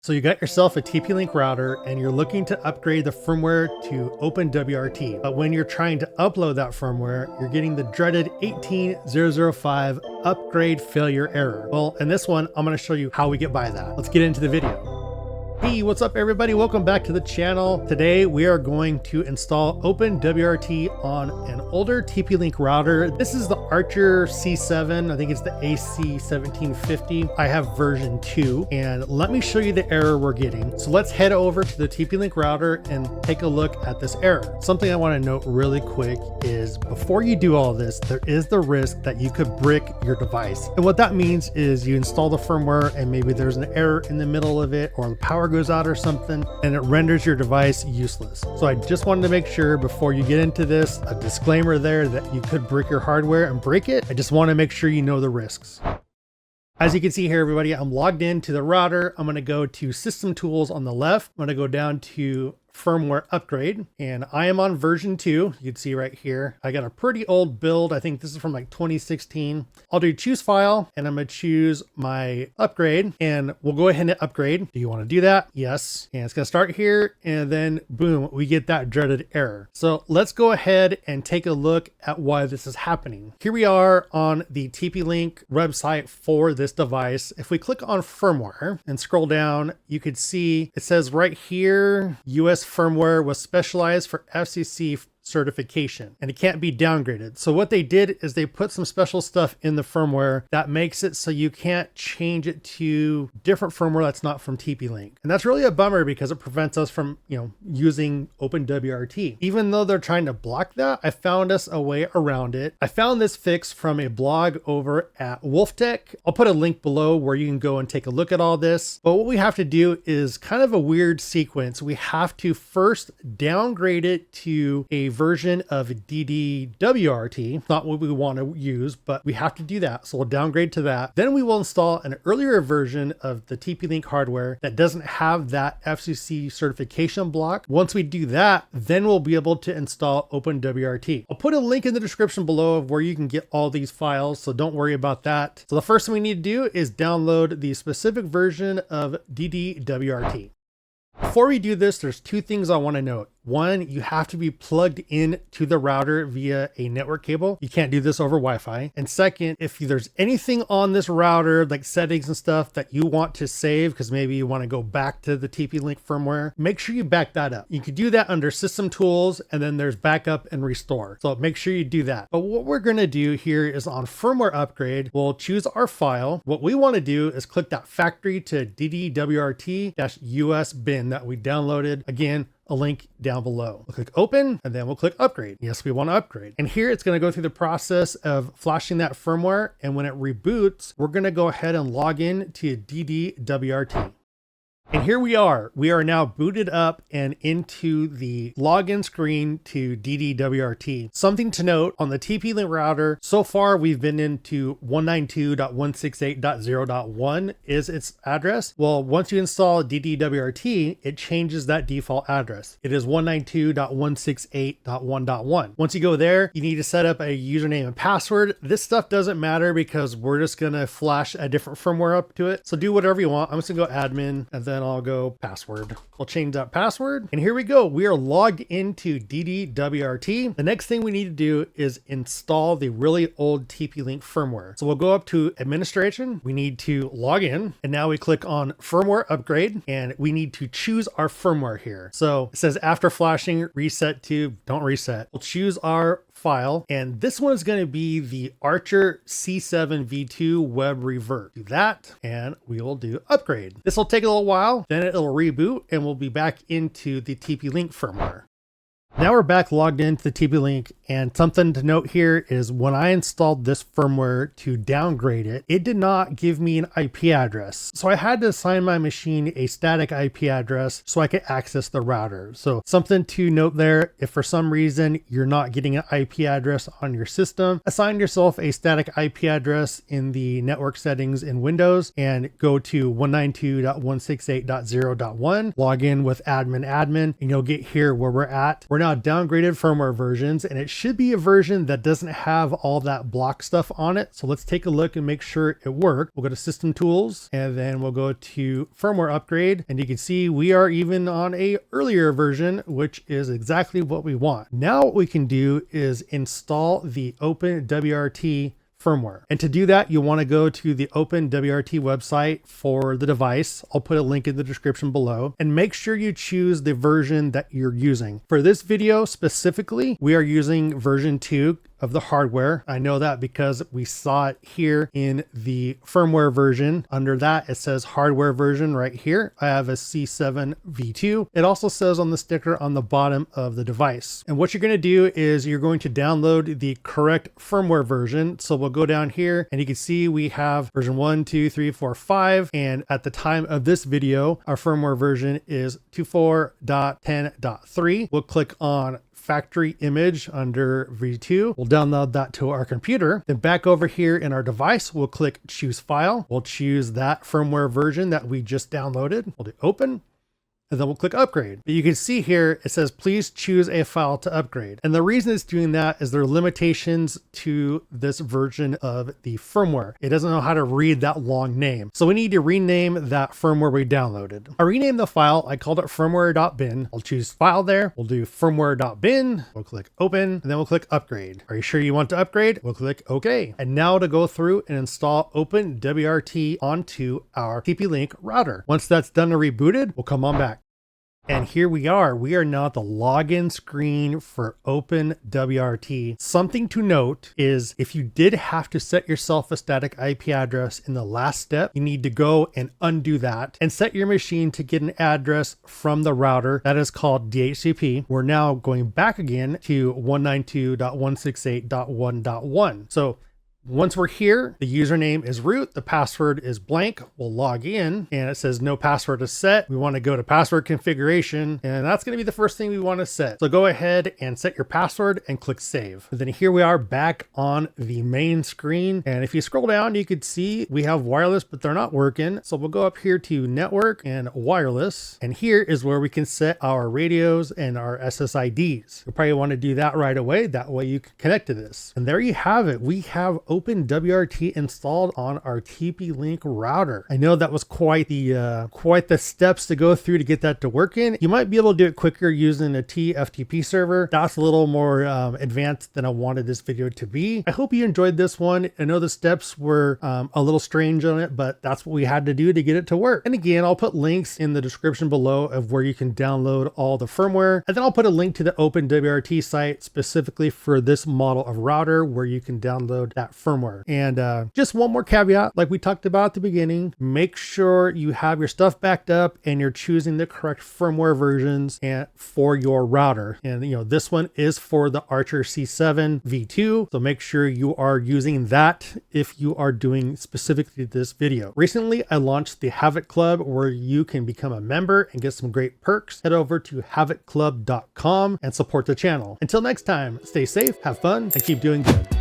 So you got yourself a TP-Link router and you're looking to upgrade the firmware to OpenWRT. But when you're trying to upload that firmware, you're getting the dreaded 18005 upgrade failure error. Well, in this one, I'm going to show you how we get by that. Let's get into the video. Hey, what's up everybody? Welcome back to the channel. Today we are going to install OpenWRT on an older TP-Link router. This is the Archer C7. I think it's the AC1750. I have version 2, and let me show you the error we're getting. So let's head over to the TP-Link router and take a look at this error. Something I want to note really quick is before you do all this, there is the risk that you could brick your device. And what that means is you install the firmware and maybe there's an error in the middle of it, or the power goes out or something, and it renders your device useless. So I just wanted to make sure before you get into this, a disclaimer there that you could brick your hardware and break it. I just want to make sure you know the risks. As you can see here, everybody, I'm logged into the router. I'm going to go to System Tools on the left. I'm going to go down to Firmware Upgrade, and I am on version 2. You can see right here, I got a pretty old build. I think this is from like 2016. I'll do choose file, and I'm going to choose my upgrade, and we'll go ahead and upgrade. Do you want to do that? Yes. And it's going to start here, and then boom, we get that dreaded error. So let's go ahead and take a look at why this is happening. Here we are on the TP-Link website for this device. If we click on firmware and scroll down, you could see it says right here, US firmware was specialized for FCC certification, and it can't be downgraded. So what they did is they put some special stuff in the firmware that makes it so you can't change it to different firmware that's not from TP-Link. And that's really a bummer because it prevents us from, using OpenWRT. Even though they're trying to block that, I found us a way around it. I found this fix from a blog over at WolfTech. I'll put a link below where you can go and take a look at all this. But what we have to do is kind of a weird sequence. We have to first downgrade it to a version of DD-WRT, not what we want to use, but we have to do that. So we'll downgrade to that. Then we will install an earlier version of the TP-Link hardware that doesn't have that FCC certification block. Once we do that, then we'll be able to install OpenWRT. I'll put a link in the description below of where you can get all these files, so don't worry about that. So the first thing we need to do is download the specific version of DD-WRT. Before we do this, there's two things I want to note. One, you have to be plugged in to the router via a network cable. You can't do this over Wi-Fi. And second, if there's anything on this router, like settings and stuff that you want to save, because maybe you want to go back to the TP-Link firmware, make sure you back that up. You can do that under System Tools, and then there's Backup and Restore. So make sure you do that. But what we're going to do here is on Firmware Upgrade, we'll choose our file. What we want to do is click that factory to DD-WRT-US bin that we downloaded. Again, a link down below. We'll click open, and then we'll click upgrade. Yes, we want to upgrade. And here it's going to go through the process of flashing that firmware. And when it reboots, we're going to go ahead and log in to DD-WRT. And here we are. We are now booted up and into the login screen to DD-WRT. Something to note on the TP-Link router, so far we've been into 192.168.0.1 is its address. Well, once you install DD-WRT, it changes that default address. It is 192.168.1.1. Once you go there, you need to set up a username and password. This stuff doesn't matter because we're just going to flash a different firmware up to it. So do whatever you want. I'm just going to go admin, and then I'll go password. We'll change that password. And here we go. We are logged into DD-WRT. The next thing we need to do is install the really old TP-Link firmware. So we'll go up to administration. We need to log in. And now we click on firmware upgrade, and we need to choose our firmware here. So it says after flashing, reset to, don't reset. We'll choose our file, and this one is going to be the Archer C7 V2 web revert. Do that, and we will do upgrade. This will take a little while, then it'll reboot, and we'll be back into the TP-Link firmware. Now we're back logged into the TP-Link, and something to note here is when I installed this firmware to downgrade it, it did not give me an IP address. So I had to assign my machine a static IP address so I could access the router. So something to note there, if for some reason you're not getting an IP address on your system, assign yourself a static IP address in the network settings in Windows and go to 192.168.0.1, log in with admin, and you'll get here where we're at. We're now downgraded firmware versions, and it should be a version that doesn't have all that block stuff on it. So let's take a look and make sure it worked. We'll go to System Tools, and then we'll go to Firmware Upgrade, and you can see we are even on a earlier version, which is exactly what we want. Now what we can do is install the OpenWRT firmware. And to do that, you want to go to the OpenWRT website for the device. I'll put a link in the description below, and make sure you choose the version that you're using. For this video specifically, we are using version 2 of the hardware. I know that because we saw it here in the firmware version. Under that, it says hardware version right here. I have a C7 V2. It also says on the sticker on the bottom of the device. And what you're going to do is you're going to download the correct firmware version. So we'll go down here and you can see we have version 1, 2, 3, 4, 5. And at the time of this video, our firmware version is 24.10.3. We'll click on factory image under V2. We'll download that to our computer. Then back over here in our device, we'll click choose file. We'll choose that firmware version that we just downloaded. We'll do open. And then we'll click upgrade. But you can see here, it says, please choose a file to upgrade. And the reason it's doing that is there are limitations to this version of the firmware. It doesn't know how to read that long name. So we need to rename that firmware we downloaded. I renamed the file. I called it firmware.bin. I'll choose file there. We'll do firmware.bin. We'll click open, and then we'll click upgrade. Are you sure you want to upgrade? We'll click OK. And now to go through and install OpenWRT onto our TP-Link router. Once that's done and rebooted, we'll come on back. And here we are. We are now at the login screen for OpenWRT. Something to note is if you did have to set yourself a static IP address in the last step, you need to go and undo that and set your machine to get an address from the router. That is called DHCP. We're now going back again to 192.168.1.1. So once we're here, the username is root, the password is blank. We'll log in and it says no password is set. We want to go to password configuration, and that's going to be the first thing we want to set. So go ahead and set your password and click save. And then here we are back on the main screen. And if you scroll down, you could see we have wireless, but they're not working. So we'll go up here to network and wireless. And here is where we can set our radios and our SSIDs. You'll probably want to do that right away. That way you can connect to this. And there you have it. We have OpenWRT installed on our TP-Link router. I know that was quite the steps to go through to get that to work in. You might be able to do it quicker using a TFTP server. That's a little more advanced than I wanted this video to be. I hope you enjoyed this one. I know the steps were a little strange on it, but that's what we had to do to get it to work. And again, I'll put links in the description below of where you can download all the firmware. And then I'll put a link to the OpenWRT site specifically for this model of router where you can download that firmware. And just one more caveat, like we talked about at the beginning, make sure you have your stuff backed up and you're choosing the correct firmware versions and for your router. And you know, this one is for the Archer C7 V2. So make sure you are using that if you are doing specifically this video. Recently, I launched the HAVOK Club where you can become a member and get some great perks. Head over to havokclub.com and support the channel. Until next time, stay safe, have fun, and keep doing good.